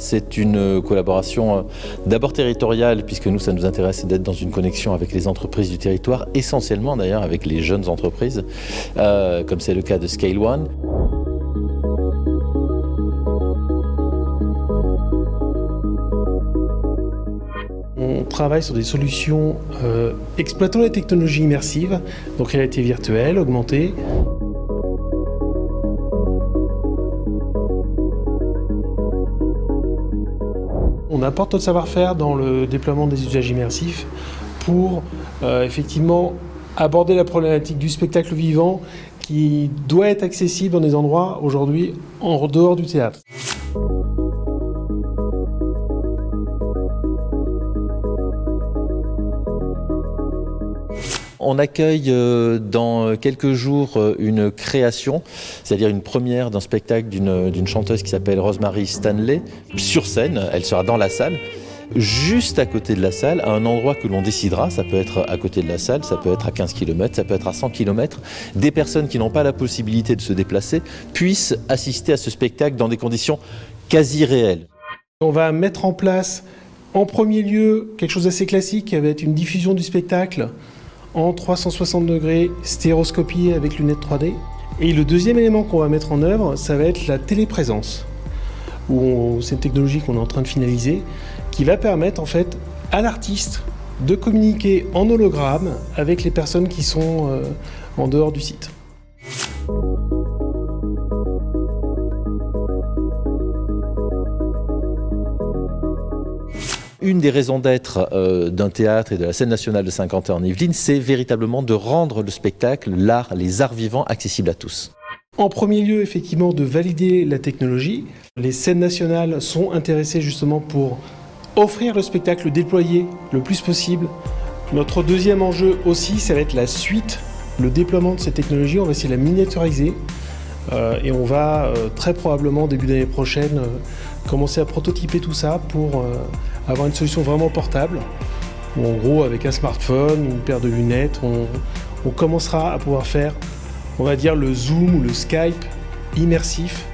C'est une collaboration d'abord territoriale, puisque nous, ça nous intéresse d'être dans une connexion avec les entreprises du territoire, essentiellement d'ailleurs avec les jeunes entreprises, comme c'est le cas de Scale One. On travaille sur des solutions exploitant les technologies immersives, donc réalité virtuelle, augmentée. On apporte notre savoir-faire dans le déploiement des usages immersifs pour effectivement aborder la problématique du spectacle vivant qui doit être accessible dans des endroits aujourd'hui en dehors du théâtre. On accueille dans quelques jours une création, c'est-à-dire une première d'un spectacle d'une chanteuse qui s'appelle Rosemary Stanley, sur scène, elle sera dans la salle. Juste à côté de la salle, à un endroit que l'on décidera, ça peut être à côté de la salle, ça peut être à 15 km, ça peut être à 100 km, des personnes qui n'ont pas la possibilité de se déplacer puissent assister à ce spectacle dans des conditions quasi réelles. On va mettre en place, en premier lieu, quelque chose d'assez classique, qui va être une diffusion du spectacle en 360 degrés, stéréoscopié avec lunettes 3D. Et le deuxième élément qu'on va mettre en œuvre, ça va être la téléprésence. C'est une technologie qu'on est en train de finaliser, qui va permettre en fait à l'artiste de communiquer en hologramme avec les personnes qui sont en dehors du site. Une des raisons d'être d'un théâtre et de la scène nationale de Saint-Quentin-en-Yvelines, c'est véritablement de rendre le spectacle, l'art, les arts vivants accessibles à tous. En premier lieu, effectivement, de valider la technologie. Les scènes nationales sont intéressées justement pour offrir le spectacle déployé le plus possible. Notre deuxième enjeu aussi, ça va être la suite, le déploiement de ces technologies. On va essayer de la miniaturiser et on va très probablement, début d'année prochaine, commencer à prototyper tout ça pour avoir une solution vraiment portable. Où, en gros, avec un smartphone, une paire de lunettes, on commencera à pouvoir faire, on va dire, le Zoom ou le Skype immersif